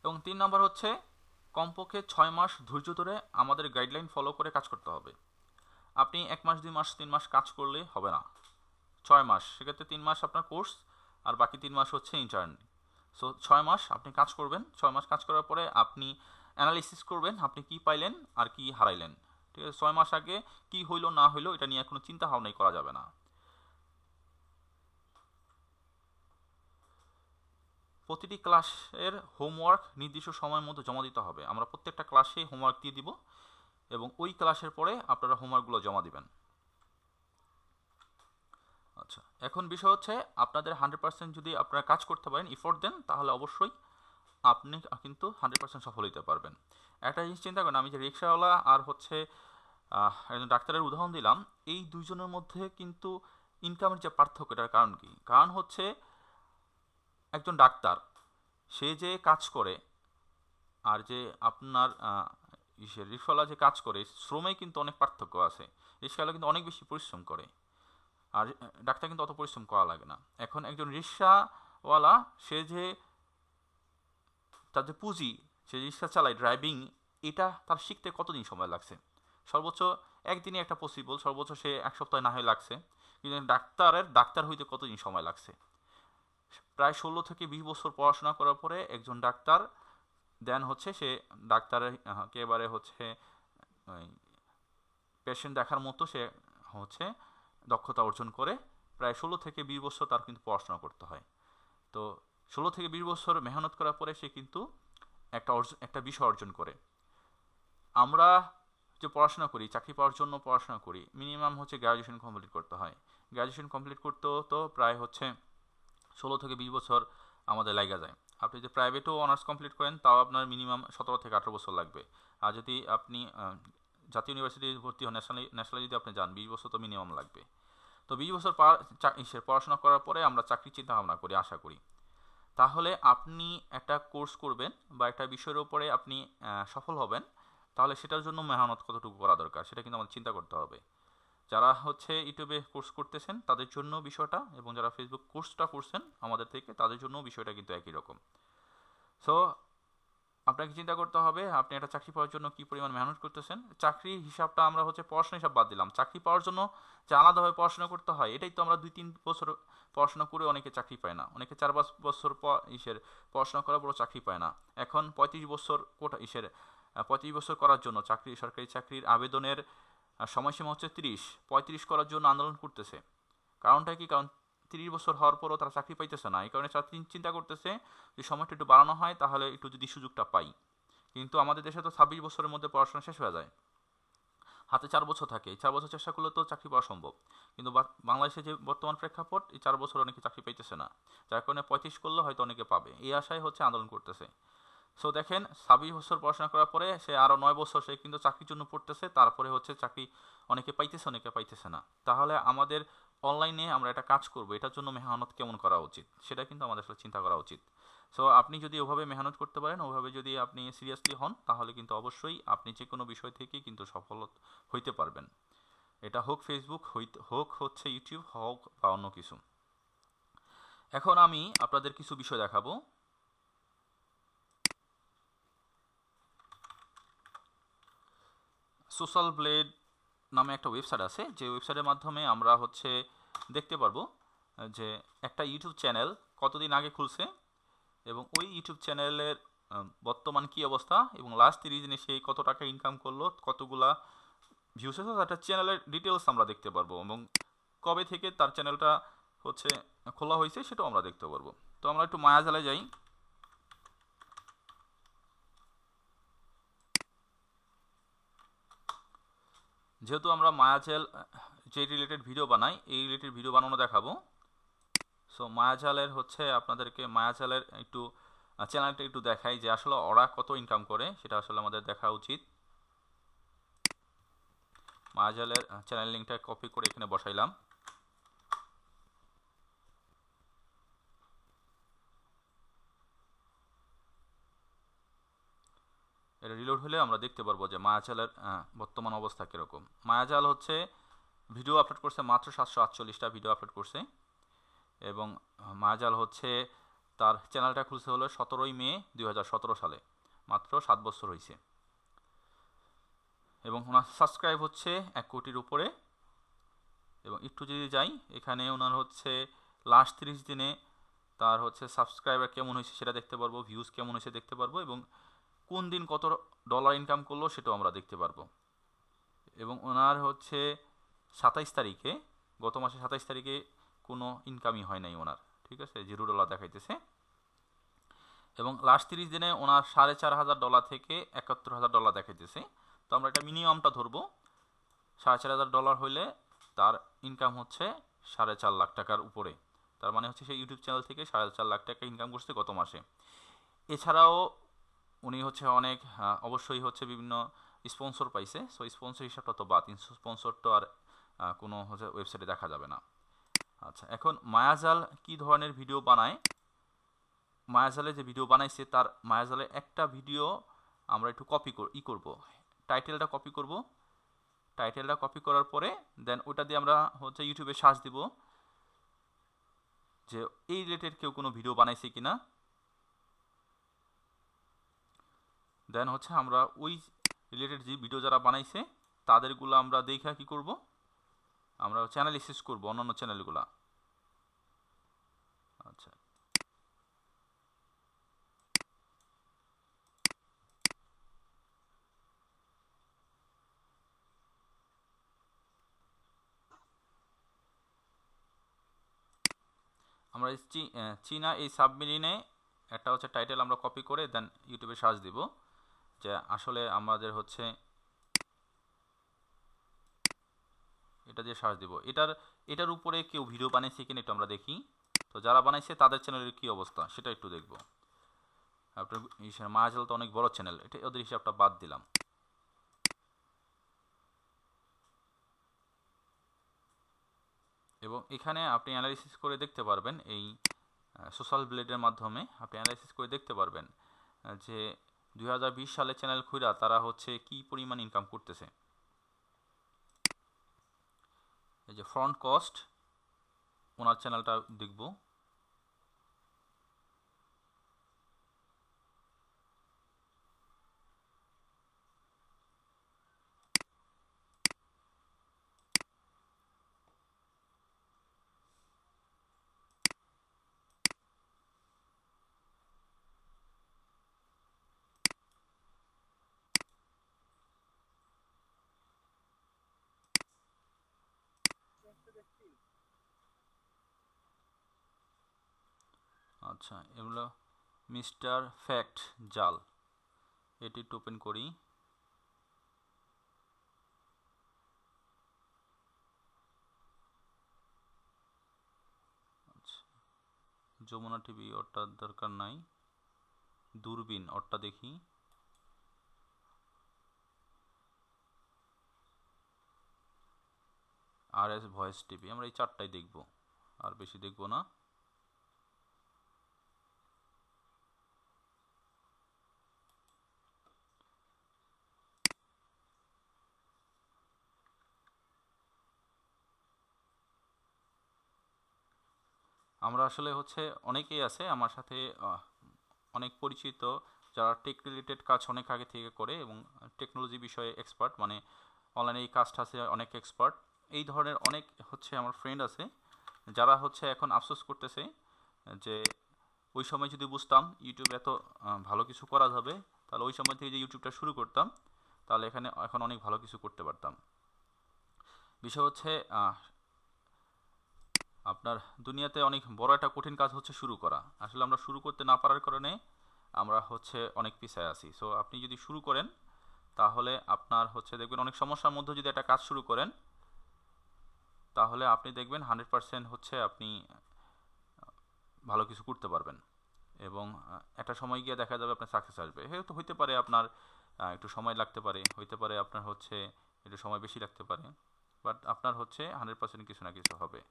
এবং 3 নম্বর হচ্ছে, কমপক্ষে 6 মাস ধৈর্য ধরে আমাদের গাইডলাইন ফলো করে কাজ করতে হবে। আপনি 1 মাস 2 মাস 3 মাস কাজ করলে হবে না, 6 মাস, সেক্ষেত্রে 3 মাস আপনার কোর্স আর বাকি 3 মাস হচ্ছে ইন্টার্ন। সো 6 মাস আপনি কাজ করবেন, 6 মাস কাজ করার পরে আপনি অ্যানালিসিস করবেন আপনি কি পাইলেন আর কি হারাইলেন। ঠিক আছে, 6 মাস আগে কি হইলো না হইলো এটা নিয়ে কোনো চিন্তা ভাবনাই করা যাবে না। প্রতিটি ক্লাসের হোমওয়ার্ক নির্দিষ্ট সময়ের মধ্যে জমা দিতে হবে। আমরা প্রত্যেকটা ক্লাসে হোমওয়ার্ক দিয়ে দিব এবং ওই ক্লাসের পরে আপনারা হোমওয়ার্কগুলো জমা দিবেন। আচ্ছা, এখন বিষয় হচ্ছে আপনাদের 100% যদি আপনারা কাজ করতে পারেন, এফোর্ট দেন, তাহলে অবশ্যই আপনি কিন্তু 100% সফল হতে পারবেন। একটা জিনিস চিন্তা করেন, আমি যে রিক্সাওয়ালা আর হচ্ছে একজন ডাক্তারের উদাহরণ দিলাম, এই দুইজনের মধ্যে কিন্তু ইনকামের যে পার্থক্য, এটার কারণ কি? কারণ হচ্ছে একজন ডাক্তার সে যে কাজ করে আর যে আপনার রিক্সাওয়ালা যে কাজ করে, শ্রমে কিন্তু অনেক পার্থক্য আছে। রিক্সাওয়ালা কিন্তু অনেক বেশি পরিশ্রম করে আর ডাক্তার কিন্তু অত পরিশ্রম করা লাগে না। এখন একজন রিক্সাওয়ালা সে যে তার যে পুঁজি, সে রিক্সা চালায়, ড্রাইভিং, এটা তার শিখতে কতদিন সময় লাগছে? সর্বোচ্চ একদিনে একটা পসিবল, সর্বোচ্চ সে 1 সপ্তাহ না হয় লাগছে। কিন্তু ডাক্তার হইতে কতদিন সময় লাগছে? প্রায় 16 থেকে 20 বছর পড়াশোনা করার পরে একজন ডাক্তার দেন হচ্ছে সে ডাক্তারের একেবারে হচ্ছে পেশেন্ট দেখার মতো সে হচ্ছে দক্ষতা অর্জন করে। প্রায় 16 থেকে 20 বছর তার কিন্তু পড়াশোনা করতে হয়। তো 16 থেকে 20 বছর মেহনত করার পরে সে কিন্তু একটা বিষয় অর্জন করে। আমরা যে পড়াশোনা করি, চাকরি পাওয়ার জন্য পড়াশোনা করি, মিনিমাম হচ্ছে গ্র্যাজুয়েশন কমপ্লিট করতে হয়। গ্র্যাজুয়েশন কমপ্লিট করতেও তো প্রায় হচ্ছে 16 থেকে 20 বছর আমাদের লাগা যায়। আপনি যদি প্রাইভেটেও অনার্স কমপ্লিট করেন তাও আপনার মিনিমাম 17 থেকে 18 বছর লাগবে। আর যদি আপনি জাতীয় ইউনিভার্সিটি ভর্তি হন, ন্যাশনালে যদি আপনি যান, 20 বছর তো মিনিমাম লাগবে। তো 20 বছর পড়াশোনা করার পরে আমরা চাকরির চিন্তা ভাবনা করি, আশা করি। তাহলে আপনি একটা কোর্স করবেন বা একটা বিষয়ের উপরে আপনি সফল হবেন, তাহলে সেটার জন্য মেহনত কতটুকু করা দরকার সেটা কিন্তু আমাদের চিন্তা করতে হবে। যারা হচ্ছে ইউটিউবে কোর্স করতেছেন তাদের জন্য বিষয়টা, এবং যারা ফেসবুক কোর্সটা করছেন আমাদের থেকে, তাদের জন্য বিষয়টা কিন্তু একই রকম। সো আপনাকে চিন্তা করতে হবে আপনি একটা চাকরি পাওয়ার জন্য কি পরিমাণ মেহনত করতেছেন। চাকরি হিসাবটা আমরা হচ্ছে পড়াশোনা হিসাব বাদ দিলাম, চাকরি পাওয়ার জন্য যে আলাদাভাবে পড়াশোনা করতে হয়, এটাই তো আমরা 2-3 বছর পড়াশোনা করে অনেকে চাকরি পায় না, অনেকে 4-5 বছর পড়াশোনা করার পরও চাকরি পায় না। এখন 35 বছর 35 বছর করার জন্য সরকারি চাকরির আবেদনের সময়সীমা হচ্ছে 35 করার জন্য আন্দোলন করতেছে। কারণটা কি? কারণ 30 বছর হওয়ার পরও তারা চাকরি পাইতেছে না, এই কারণে তারা চিন্তা করতেছে যে সময়টা একটু বাড়ানো হয় তাহলে একটু যদি সুযোগটা পাই। কিন্তু আমাদের দেশে তো 26 বছরের মধ্যে পড়াশোনা শেষ হয়ে যায়, হাতে 4 বছর থাকে, 4 বছর চেষ্টা করলে তো চাকরি পাওয়া সম্ভব। কিন্তু বাংলাদেশে যে বর্তমান প্রেক্ষাপট, এই 4 বছর অনেকে চাকরি পাইতেছে না, যার কারণে 35 করলে হয়তো অনেকে পাবে, এই আশায় হচ্ছে আন্দোলন করতেছে। সো দেখেন, 26 বছর পড়াশোনা করার পরে সে আরও 9 বছর সে কিন্তু চাকরির জন্য পড়তেছে, তারপরে হচ্ছে চাকরি অনেকে পাইতেছে অনেকে পাইতেছে না। তাহলে আমাদের অনলাইনে আমরা একটা কাজ করব, এটার জন্য মেহনত কেমন করা উচিত সেটা কিন্তু আমাদের আসলে চিন্তা করা উচিত। সো আপনি যদি ওভাবে মেহনত করতে পারেন, ওভাবে যদি আপনি সিরিয়াসলি হন, তাহলে কিন্তু অবশ্যই আপনি যে কোনো বিষয় থেকে কিন্তু সফল হইতে পারবেন। এটা হোক ফেসবুক, হোক হচ্ছে ইউটিউব, হোক বা অন্য কিছু। এখন আমি আপনাদের কিছু বিষয় দেখাবো। সোশ্যাল ব্লেড নামে একটা ওয়েবসাইট আছে, যে ওয়েবসাইটের মাধ্যমে আমরা হচ্ছে দেখতে পারবো যে একটা ইউটিউব চ্যানেল কতদিন আগে খুলছে এবং ওই ইউটিউব চ্যানেলের বর্তমান কী অবস্থা, এবং লাস্ট 30 দিনে সে কত টাকা ইনকাম করলো, কতগুলা ভিউস আছে, একটা চ্যানেলের ডিটেলস আমরা দেখতে পারবো, এবং কবে থেকে তার চ্যানেলটা হচ্ছে খোলা হয়েছে সেটাও আমরা দেখতে পারবো। তো আমরা একটু মায়াজালে যাই। যেহেতু আমরা মায়াজাল যে রিলেটেড ভিডিও বানাই, এই রিলেটেড ভিডিও বানানো দেখাবো। সো মায়াজালের হচ্ছে আপনাদেরকে মায়াজালের একটু চ্যানেলটা একটু দেখাই যে আসলে ওরা কত ইনকাম করে, সেটা আসলে আমাদের দেখা উচিত। মায়াজালের চ্যানেল লিঙ্কটা কপি করে এখানে বসাইলাম। এটা রিলোড হলে আমরা দেখতে পারবো যে মায়াজালের বর্তমান অবস্থা কীরকম। মায়াজাল হচ্ছে ভিডিও আপলোড করছে মাত্র 748টা ভিডিও আপলোড করছে, এবং মায়াজাল হচ্ছে তার চ্যানেলটা খুলছে হলো 17ই মে 2017 সালে, মাত্র 7 বছর হয়েছে। এবং ওনার সাবস্ক্রাইব হচ্ছে 1 কোটির উপরে। এবং একটু যদি যাই, এখানে ওনার হচ্ছে লাস্ট 30 দিনে তার হচ্ছে সাবস্ক্রাইবার কেমন হয়েছে সেটা দেখতে পারবো, ভিউজ কেমন হয়েছে দেখতে পারবো, এবং কোন দিন কত ডলার ইনকাম করলো সেটাও আমরা দেখতে পারবো। এবং ওনার হচ্ছে 27 তারিখে, গত মাসে 27 তারিখে কোনো ইনকামই হয় নাই ওনার, ঠিক আছে, $0 দেখাইতেছে। এবং লাস্ট 30 দিনে ওনার $4,500 থেকে $71,000 দেখাইতেছে। তো আমরা এটা মিনিমামটা ধরবো, $4,500 হইলে তার ইনকাম হচ্ছে 4.5 লাখ টাকার উপরে। তার মানে হচ্ছে সেই ইউটিউব চ্যানেল থেকে 4.5 লাখ টাকা ইনকাম করছে গত মাসে। এছাড়াও উনি হচ্ছে অনেক অবশ্যই হচ্ছে বিভিন্ন স্পন্সর পাইছে। সো স্পন্সর হিসাবটা তো বাদ, স্পন্সর তো আর কোনো হচ্ছে ওয়েবসাইটে দেখা যাবে না। আচ্ছা, এখন মায়াজাল কি ধরনের ভিডিও বানায়? মায়াজালে যে ভিডিও বানাইছে, তার মায়াজালে একটা ভিডিও আমরা একটু কপি করব, টাইটেলটা কপি করব। টাইটেলটা কপি করার পরে দেন ওটা দিয়ে আমরা হচ্ছে ইউটিউবে সার্চ দিব যে এই রিলেটেড কেউ কোনো ভিডিও বানাইছে কিনা। দেন হচ্ছে আমরা ওই রিলেটেড যে ভিডিও যারা বানাইছে তাদেরগুলো আমরা দেখা কি করব, আমরা চ্যানেল অ্যাক্সেস করব, অন্যান্য চ্যানেলগুলা। আচ্ছা, আমরা চীনা এই সাবমেরিনে একটা হচ্ছে টাইটেল আমরা কপি করে দেন ইউটিউবে সার্চ দিব যে আসলে আমাদের হচ্ছে এটা দিয়ে সার্চ দিব, এটার উপরে কেউ ভিডিও বানাইছে কিনা একটু আমরা দেখি। তো যারা বানাইছে তাদের চ্যানেলের কি অবস্থা সেটা একটু দেখব। আপনার মায়াজাল তো অনেক বড় চ্যানেল, এটা ওদের হিসাবটা বাদ দিলাম। এবং এখানে আপনি অ্যানালাইসিস করে দেখতে পারবেন, এই সোশ্যাল ব্লেডের মাধ্যমে আপনি অ্যানালাইসিস করে দেখতে পারবেন যে 2020 সালে চ্যানেল খুইরা তারা হচ্ছে কি পরিমাণ ইনকাম করতেছে। এই যে ফ্রন্ট কস্ট, ওনার চ্যানেলটা দেখব। আচ্ছা, এগুলো মিস্টার ফ্যাক্ট জাল, এটি একটু ওপেন করি। আচ্ছা, যমুনা টিভি ওটার দরকার নাই, দূরবীন ওরটা দেখি। আর এস ভয়েস টিভি, আমরা এই 4টাই দেখব, আর বেশি দেখব না। আমরা আসলে হচ্ছে অনেকেই আছে আমার সাথে অনেক পরিচিত যারা টেক রিলেটেড কাজ অনেক আগে থেকে করে এবং টেকনোলজি বিষয়ে এক্সপার্ট, মানে অনলাইনে এই কাজটা আছে অনেক এক্সপার্ট। এই ধরনের অনেক হচ্ছে আমার ফ্রেন্ড আছে যারা হচ্ছে এখন আফসোস করতেছে যে ওই সময় যদি বুঝতাম ইউটিউবে এত ভালো কিছু করা যাবে, তাহলে ওই সময় থেকে যে ইউটিউবটা শুরু করতাম তাহলে এখানে এখন অনেক ভালো কিছু করতে পারতাম। বিষয় হচ্ছে আপনার দুনিয়াতে অনেক বড় একটা কঠিন কাজ হচ্ছে শুরু করা। আসলে আমরা শুরু করতে না পারার কারণে আমরা হচ্ছে অনেক পিছায় আছি। সো আপনি যদি শুরু করেন তাহলে আপনার হচ্ছে দেখবেন অনেক সমস্যার মধ্যে যদি একটা কাজ শুরু করেন তাহলে আপনি দেখবেন 100% হচ্ছে আপনি ভালো কিছু করতে পারবেন। এবং একটা সময় গিয়ে দেখা যাবে আপনার সাকসেস আসবে। হয়তো হইতে পারে আপনার একটু সময় লাগতে পারে, হইতে পারে আপনার হচ্ছে একটু সময় বেশি লাগতে পারে, বাট আপনার হচ্ছে 100% কিছু না কিছু হবে।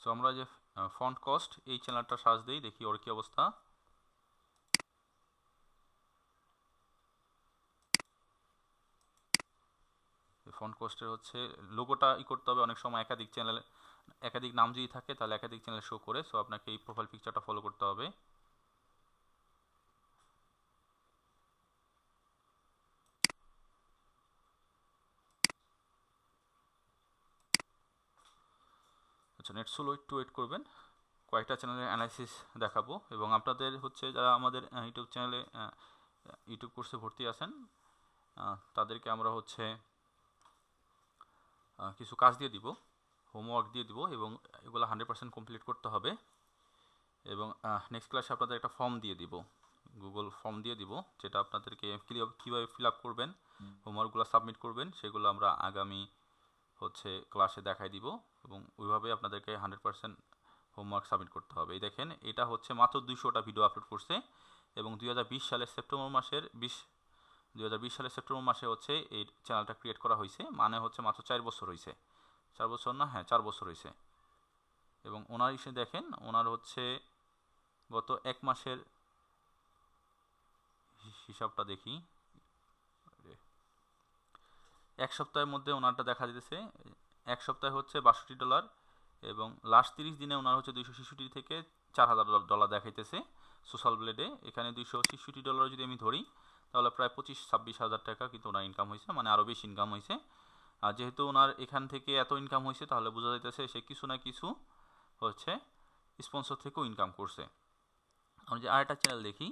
সো আমরা যে ফন্ট কস্ট এই চ্যানেলটা সার্চ দিই, দেখি ওর কি অবস্থা। ফন্ট কস্টের হচ্ছে লোগোটা করতে হবে, অনেক সময় একাধিক চ্যানেল একাধিক নাম যদি থাকে তাহলে একাধিক চ্যানেল শো করে, সো আপনাকে এই প্রোফাইল পিকচারটা ফলো করতে হবে। আচ্ছা, নেট স্লো একটু ওয়েট করবেন, কয়েকটা চ্যানেলের অ্যানালাইসিস দেখাবো এবং আপনাদের হচ্ছে যারা আমাদের ইউটিউব চ্যানেলে ইউটিউব কোর্সে ভর্তি আছেন তাদেরকে আমরা হচ্ছে কিছু কাজ দিয়ে দিব, হোমওয়ার্ক দিয়ে দিব এবং এগুলো 100% কমপ্লিট করতে হবে। এবং নেক্সট ক্লাসে আপনাদের একটা ফর্ম দিয়ে দিব, গুগল ফর্ম দিয়ে দিব, যেটা আপনাদেরকে কীভাবে ফিল আপ করবেন, হোমওয়ার্কগুলো সাবমিট করবেন, সেগুলো আমরা আগামী হচ্ছে ক্লাসে দেখাই দিব এবং ওইভাবে আপনাদেরকে 100% হোমওয়ার্ক সাবমিট করতে হবে। এই দেখেন, এটা হচ্ছে মাত্র 200টা ভিডিও আপলোড করছে এবং 2020 সালের সেপ্টেম্বর মাসে হচ্ছে এই চ্যানেলটা ক্রিয়েট করা হয়েছে, মানে হচ্ছে মাত্র 4 বছর হয়েছে, 4 বছর না, হ্যাঁ 4 বছর হয়েছে। এবং ওনার ইসে দেখেন, ওনার হচ্ছে গত এক মাসের হিসাবটা দেখি, এক সপ্তাহের মধ্যে ওনারটা দেখা যেতেছে, এক সপ্তাহে হচ্ছে $62 এবং লাস্ট 30 দিনে ওনার হচ্ছে 266 থেকে $4000 দেখাইতেছে সোশ্যাল ব্লেডে। এখানে $266 যদি আমি ধরি তাহলে প্রায় 25-26 হাজার টাকা কিন্তু ওনার ইনকাম হয়েছে, মানে আরও বেশি ইনকাম হয়েছে। আর যেহেতু ওনার এখান থেকে এত ইনকাম হয়েছে তাহলে বোঝা যাইতেছে সে কিছু না কিছু হচ্ছে স্পন্সর থেকেও ইনকাম করছে। আমরা যে আরেকটা চ্যানেল দেখি,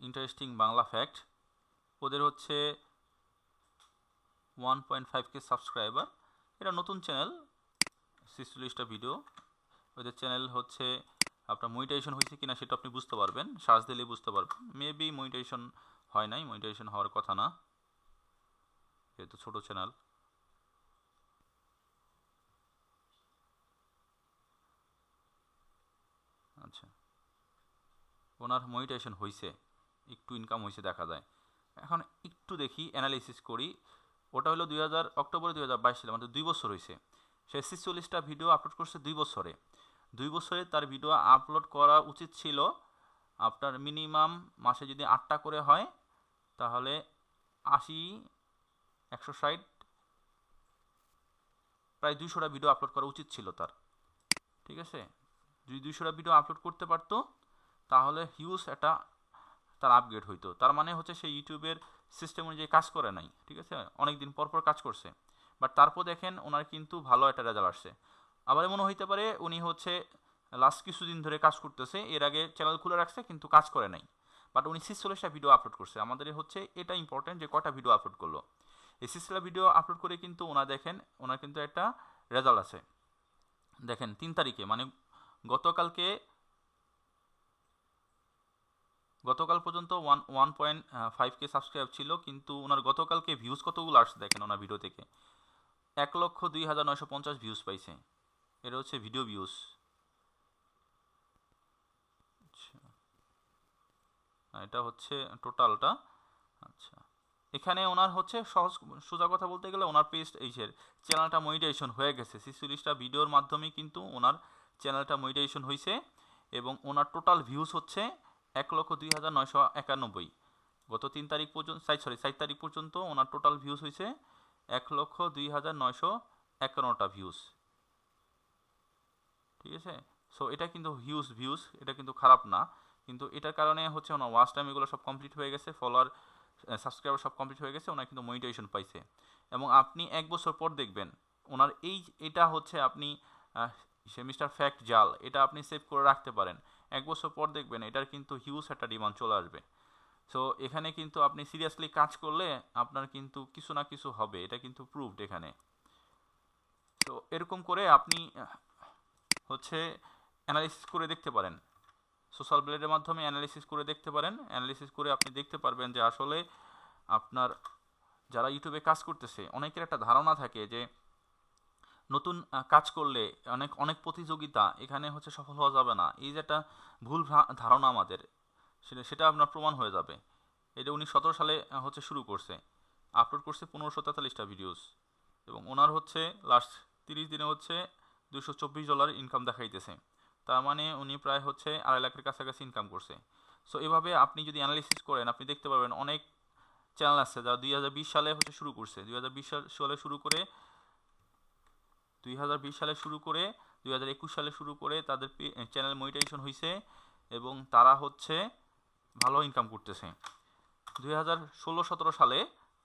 ইন্টারেস্টিং বাংলা ফ্যাক্ট, ওদের হচ্ছে 1.5K সাবস্ক্রাইবার, এটা নতুন চ্যানেল, 46টা ভিডিও। ওদের চ্যানেল হচ্ছে আপনার মনিটাইজেশন হয়েছে কিনা সেটা আপনি বুঝতে পারবেন, সার্চ দিলেই বুঝতে পারবেন। মেবি মনিটাইজেশন হয় নাই, মনিটাইজেশন হওয়ার কথা না, যেহেতু ছোটো চ্যানেল। আচ্ছা, ওনার মনিটাইজেশন হয়েছে, একটু ইনকাম হয়েছে দেখা যায়। এখন একটু দেখি, অ্যানালিসিস করি। ওটা হলো অক্টোবর 2022 সালে, মানে 2 বছর হয়েছে। সে 46টা ভিডিও আপলোড করছে 2 বছরে। 2 বছরে তার ভিডিও আপলোড করা উচিত ছিল আপনার মিনিমাম মাসে যদি 8টা করে হয় তাহলে 80, 160, প্রায় 200টা ভিডিও আপলোড করা উচিত ছিল তার, ঠিক আছে। যদি 200টা ভিডিও আপলোড করতে পারতো তাহলে হিউজ একটা তার আপগ্রেড হইতো। তার মানে হচ্ছে সে ইউটিউবের সিস্টেম অনুযায়ী কাজ করে নাই, ঠিক আছে, অনেক দিন পর পর কাজ করছে, বাট তারপর দেখেন ওনার কিন্তু ভালো একটা রেজাল্ট আসছে। আবার মনে হইতে পারে উনি হচ্ছে লাস্ট কিছুদিন ধরে কাজ করতেছে, এর আগে চ্যানেল খুলে রাখছে কিন্তু কাজ করে নাই, বাট উনি 46টা ভিডিও আপলোড করছে। আমাদের হচ্ছে এটা ইম্পর্টেন্ট যে কটা ভিডিও আপলোড করলো। এই 46টা ভিডিও আপলোড করে কিন্তু ওনার দেখেন, ওনার কিন্তু একটা রেজাল্ট আছে। দেখেন 3 তারিখে, মানে গতকাল পর্যন্ত 1.5K সাবস্ক্রাইব ছিল, কিন্তু ওনার গতকালকে ভিউজ কতগুলো আসছে দেখেন ওনার ভিডিও থেকে, 1,02,950 ভিউজ পাইছে। এটা হচ্ছে ভিডিও ভিউজ। এটা হচ্ছে টোটালটা। আচ্ছা, এখানে ওনার হচ্ছে সোজা কথা বলতে গেলে ওনার পেজ এইসের চ্যানেলটা মনিটাইজেশন হয়ে গেছে, 46টা ভিডিওর মাধ্যমে কিন্তু ওনার চ্যানেলটা মনিটাইজেশন হয়েছে এবং ওনার টোটাল ভিউজ হচ্ছে 1,02,991। গত 3 তারিখ পর্যন্ত 4 তারিখ পর্যন্ত ওনার টোটাল ভিউজ হয়েছে 1,02,951টা ভিউজ, ঠিক আছে। সো এটা কিন্তু হিউজ ভিউজ, এটা কিন্তু খারাপ না, কিন্তু এটার কারণে হচ্ছে ওনার ওয়াচ টাইম এগুলো সব কমপ্লিট হয়ে গেছে, ফলোয়ার সাবস্ক্রাইবার সব কমপ্লিট হয়ে গেছে, ওনার কিন্তু মনিটাইজেশন পাইছে। এবং আপনি 1 বছর পর দেখবেন ওনার এটা হচ্ছে আপনি সে মিস্টার ফ্যাক্ট জাল, এটা আপনি সেভ করে রাখতে পারেন। 1 বছর পর দেখবেন এটার কিন্তু হিউজ একটা ডিমান্ড চলে আসবে। সো এখানে কিন্তু আপনি সিরিয়াসলি কাজ করলে আপনার কিন্তু কিছু না কিছু হবে, এটা কিন্তু প্রুভড এখানে। তো এরকম করে আপনি হচ্ছে অ্যানালিসিস করে দেখতে পারেন, সোশ্যাল ব্লেডের মাধ্যমে অ্যানালিসিস করে দেখতে পারেন। অ্যানালিসিস করে আপনি দেখতে পারবেন যে আসলে আপনার যারা ইউটিউবে কাজ করতেছে অনেকের একটা ধারণা থাকে যে নতুন কাজ করলে অনেক প্রতিযোগিতা, এখানে হচ্ছে সফল হওয়া যাবে না। এই যে একটা ভুল ধারণা আমাদের, সেটা আপনার প্রমাণ হয়ে যাবে। এটা 2017 সালে হচ্ছে শুরু করছে, আপলোড করছে 1543টা ভিডিওস এবং ওনার হচ্ছে লাস্ট 30 দিনে হচ্ছে $224 ইনকাম দেখাইতেছে। তার মানে উনি প্রায় হচ্ছে 2.5 লাখের কাছাকাছি ইনকাম করছে। সো এভাবে আপনি যদি অ্যানালিসিস করেন আপনি দেখতে পারবেন অনেক চ্যানেল আছে যারা 2020 সালে হচ্ছে শুরু করছে, 2020 সালে শুরু করে 2020 সালে শুরু করে 2021 সালে শুরু করে তাদের চ্যানেল মনিটাইজেশন হয়েছে এবং তারা হচ্ছে ভালো ইনকাম করতেছে। 2016-17 সালে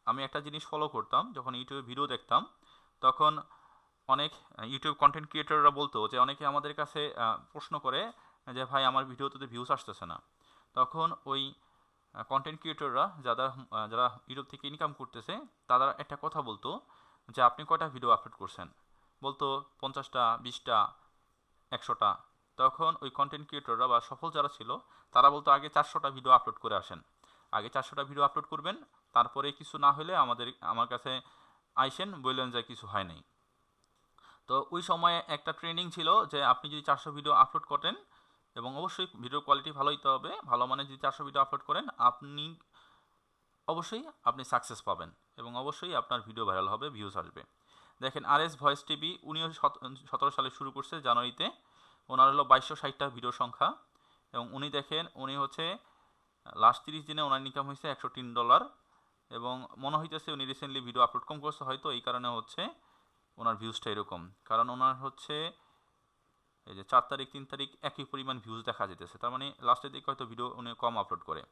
আমি একটা জিনিস ফলো করতাম, যখন ইউটিউবে ভিডিও দেখতাম তখন অনেক ইউটিউব কন্টেন্ট ক্রিয়েটররা বলতো যে অনেকে আমাদের কাছে প্রশ্ন করে যে ভাই আমার ভিডিওতে ভিউজ আসতেছে না। তখন ওই কন্টেন্ট ক্রিয়েটররা যারা ইউটিউব থেকে ইনকাম করতেছে তারা একটা কথা বলতো যে আপনি কয়টা ভিডিও আপলোড করছেন, বলতো 50টা, 20টা, 100টা। তখন ওই কন্টেন্ট ক্রিয়েটররা বা সফল যারা ছিল তারা বলতো আগে 400টা ভিডিও আপলোড করে আসেন, আগে 400টা ভিডিও আপলোড করবেন, তারপরে কিছু না হলে আমার কাছে আইসেন, বললেন যে কিছু হয় নাই। তো ওই সময়ে একটা ট্রেন্ডিং ছিল যে আপনি যদি 400 ভিডিও আপলোড করেন এবং অবশ্যই ভিডিও কোয়ালিটি ভালো হইতে হবে, ভালো মানে যদি 400 ভিডিও আপলোড করেন আপনি সাকসেস পাবেন এবং অবশ্যই আপনার ভিডিও ভাইরাল হবে, ভিউজ আসবে। দেখেন RS ভয়েস টিভি, উনিও 17 সালে শুরু করছে জানুয়ারিতে, ওনার হলো 2260টা ভিডিও সংখ্যা এবং উনি হচ্ছে লাস্ট 30 দিনে ওনার ইনকাম হয়েছে $103 এবং মনে হইতেছে উনি রিসেন্টলি ভিডিও আপলোড কম করছে, হয়তো এই কারণে হচ্ছে ওনার ভিউজটা এরকম। কারণ ওনার হচ্ছে এই যে 4 তারিখ 3 তারিখ একই পরিমাণ ভিউজ দেখা যেতেছে, তার মানে লাস্টের দিকে হয়তো ভিডিও উনি কম আপলোড করে।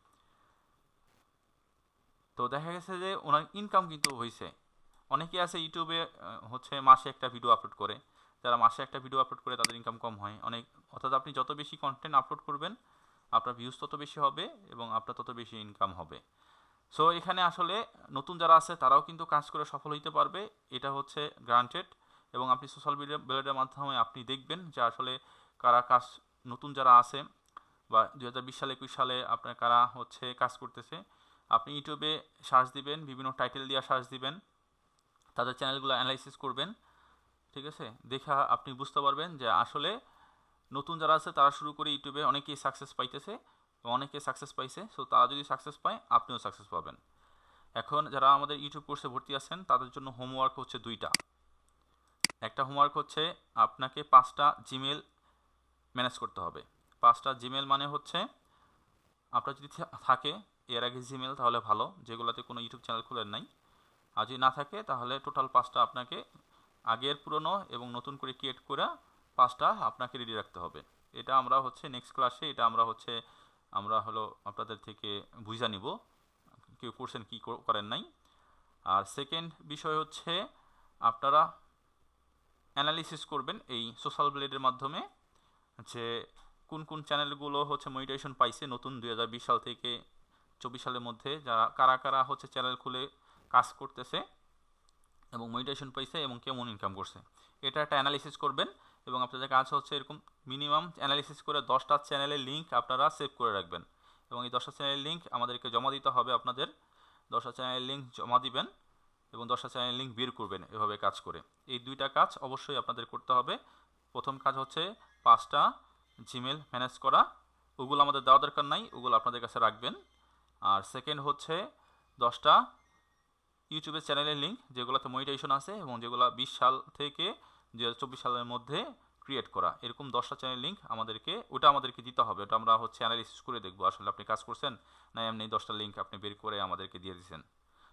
তো দেখা গেছে যে ওনার ইনকাম কিন্তু হয়েছে। অনেকে আছে ইউটিউবে হচ্ছে মাসে একটা ভিডিও আপলোড করে, যারা মাসে একটা ভিডিও আপলোড করে তাদের ইনকাম কম হয় অনেক। অর্থাৎ আপনি যত বেশি কন্টেন্ট আপলোড করবেন আপনার ভিউজ তত বেশি হবে এবং আপনার তত বেশি ইনকাম হবে। সো এখানে আসলে নতুন যারা আছে তারাও কিন্তু কাজ করে সফল হইতে পারবে, এটা হচ্ছে গ্রান্টেড। এবং আপনি সোশ্যাল মিডিয়ার মাধ্যমে আপনি দেখবেন যে আসলে কারা কাজ, নতুন যারা আছে বা 2020 সালে 21 সালে আপনার কারা হচ্ছে কাজ করতেছে। আপনি ইউটিউবে সার্চ দিবেন, বিভিন্ন টাইটেল দিয়ে সার্চ দিবেন, তাদের চ্যানেলগুলো অ্যানালাইসিস করবেন, ঠিক আছে? দেখা আপনি বুঝতে পারবেন যে আসলে নতুন যারা আছে তারা শুরু করে ইউটিউবে অনেকেই সাকসেস পাইতেছে, অনেকে সাকসেস পাইছে। সো তারা যদি সাকসেস পায় আপনিও সাকসেস পাবেন। এখন যারা আমাদের ইউটিউব কোর্সে ভর্তি আছেন তাদের জন্য হোমওয়ার্ক হচ্ছে দুইটা। একটা হোমওয়ার্ক হচ্ছে আপনাকে 5টা জিমেল ম্যানেজ করতে হবে। 5টা জিমেল মানে হচ্ছে আপনার যদি থাকে এর আগে জিমেল তাহলে ভালো, যেগুলোতে কোনো ইউটিউব চ্যানেল খুলেন নাই। আর যদি না থাকে তাহলে টোটাল 5টা আপনাকে আগের পুরনো এবং নতুন করে ক্রিয়েট করে 5টা আপনাকে রেডি রাখতে হবে। এটা আমরা হচ্ছে নেক্সট ক্লাসে আমরা হলো আপনাদের থেকে বুঝা নিব, কেউ করছেন কি করেন নাই। আর সেকেন্ড বিষয় হচ্ছে আপনারা অ্যানালিসিস করবেন এই সোশ্যাল ব্লেডের মাধ্যমে যে কোন কোন চ্যানেলগুলো হচ্ছে মনিটাইজেশন পাইছে নতুন 2020 সাল থেকে 24 সালের মধ্যে, যারা কারা কারা হচ্ছে চ্যানেল খুলে কাজ করতেছে এবং মনিটাইজেশন পাইছে এবং কেমন ইনকাম করছে, এটা একটা অ্যানালিসিস করবেন। এবং আপনাদের কাজ হচ্ছে এরকম মিনিমাম অ্যানালিসিস করে 10টা চ্যানেলের লিঙ্ক আপনারা সেভ করে রাখবেন এবং এই 10টা চ্যানেলের লিঙ্ক আমাদেরকে জমা দিতে হবে। আপনাদের 10টা চ্যানেলের লিঙ্ক জমা দিবেন এবং 10টা চ্যানেলের লিঙ্ক বের করবেন, এভাবে কাজ করে। এই দুইটা কাজ অবশ্যই আপনাদের করতে হবে। প্রথম কাজ হচ্ছে 5টা জিমেল ম্যানেজ করা, ওগুলো আমাদের দেওয়া দরকার নাই, ওগুলো আপনাদের কাছে রাখবেন। আর সেকেন্ড হচ্ছে 10টা ইউটিউবের চ্যানেলের লিঙ্ক যেগুলোতে মনিটাইজেশন আছে এবং যেগুলো 20 সাল থেকে 2024 সালের মধ্যে ক্রিয়েট করা, এরকম 10টা চ্যানেল লিঙ্ক আমাদেরকে দিতে হবে। ওটা আমরা হচ্ছে অ্যানালিসিস করে দেখবো আসলে আপনি কাজ করছেন না এমনি 10টা লিঙ্ক আপনি বের করে আমাদেরকে দিয়ে দিয়েছেন।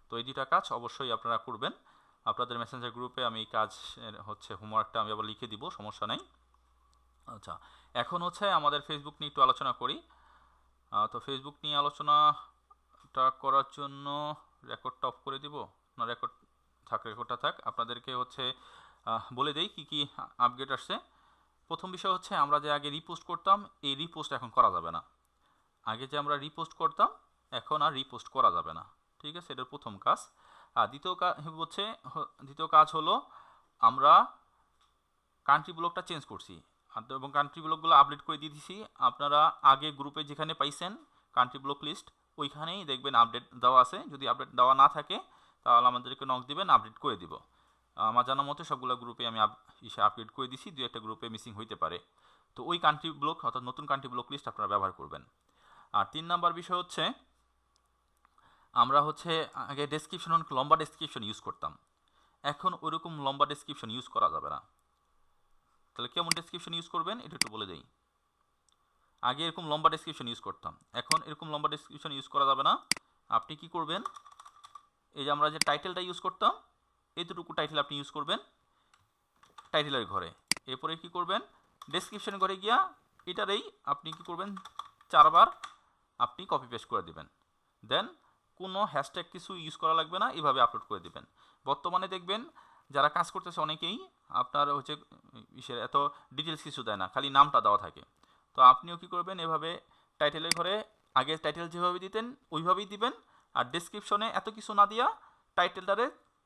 তো এই দুইটা কাজ অবশ্যই আপনারা করবেন। আপনাদের মেসেঞ্জার গ্রুপে আমি এই কাজ হচ্ছে হোমওয়ার্কটা আমি আবার লিখে দিব, সমস্যা নাই। আচ্ছা, এখন হচ্ছে আমাদের ফেসবুক নিয়ে একটু আলোচনা করি। তো ফেসবুক নিয়ে আলোচনাটা করার জন্য রেকর্ডটা অফ করে দিব না? রেকর্ডটা থাক। আপনাদেরকে হচ্ছে বলে দেই কি কি আপডেট আসছে। প্রথম বিষয় হচ্ছে আমরা যে আগে রিপোস্ট করতাম, এই রিপোস্ট এখন করা যাবে না। আগে যে আমরা রিপোস্ট করতাম এখন আর রিপোস্ট করা যাবে না, ঠিক আছে? এটার প্রথম কাজ। আর দ্বিতীয় কাজ হলো আমরা কান্ট্রি ব্লকটা চেঞ্জ করছি এবং কান্ট্রি ব্লকগুলো আপডেট করে দিয়ে দিছি। আপনারা আগে গ্রুপে যেখানে পাইছেন কান্ট্রি ব্লক লিস্ট, ওইখানেই দেখবেন আপডেট দেওয়া আছে। যদি আপডেট দেওয়া না থাকে তাহলে আমাদেরকে নক দিবেন, আপডেট করে দিব। আমার জানা মতে সবগুলো গ্রুপে আমি আপডেট করে দিছি, দু একটা গ্রুপে মিসিং হইতে পারে। তো ওই কান্ট্রি ব্লক অর্থাৎ নতুন কান্ট্রি ব্লক লিস্ট আপনারা ব্যবহার করবেন। আর 3 নাম্বার বিষয় হচ্ছে আমরা হচ্ছে আগে ডেসক্রিপশন, অনেক লম্বা ডেসক্রিপশন ইউজ করতাম, এখন ওইরকম লম্বা ডেসক্রিপশন ইউজ করা যাবে না। তাহলে কেমন ডেসক্রিপশন ইউজ করবেন এটা একটু বলে দেই। আগে এরকম লম্বা ডেসক্রিপশন ইউজ করতাম, এখন এরকম লম্বা ডেসক্রিপশন ইউজ করা যাবে না। আপনি কি করবেন, এই যে আমরা যে টাইটেলটা ইউজ করতাম এতটুকু টাইটেল আপনি ইউজ করবেন টাইটেলের ঘরে। এরপরে কি করবেন, ডেসক্রিপশন ঘরে গিয়া এটারেই আপনি কি করবেন 4বার আপনি কপি পেস্ট করে দিবেন। দেন কোনো হ্যাশট্যাগ কিছু ইউজ করা লাগবে না, এভাবে আপলোড করে দিবেন। বর্তমানে দেখবেন যারা কাজ করতেছে অনেকেই আপনার হচ্ছে ইসের এত ডিটেলস কিছু দেয় না, খালি নামটা দেওয়া থাকে। তো আপনিও কি করবেন, এভাবে টাইটেলের ঘরে আগে টাইটেল যেভাবে দিতেন ওইভাবেই দিবেন, আর ডেসক্রিপশনে এত কিছু না দিয়া টাইটেলটারে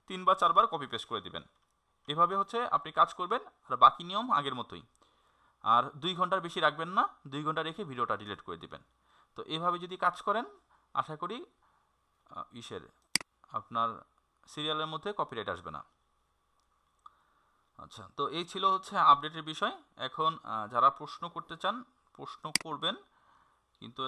3 বা 4বার কপি পেস্ট করে দিবেন। এভাবে হচ্ছে আপনি কাজ করবেন, আর বাকি নিয়ম আগের মতোই। আর 2 ঘন্টার বেশি রাখবেন না, 2 ঘন্টা রেখে ভিডিওটা ডিলিট করে দিবেন। তো এভাবে যদি কাজ করেন আশা করি ইসের আপনার সিরিয়ালের মধ্যে কপিরাইট আসবে না। আচ্ছা, তো এই ছিল হচ্ছে আপডেটের বিষয়। এখন যারা প্রশ্ন করতে চান প্রশ্ন করবেন, কিন্তু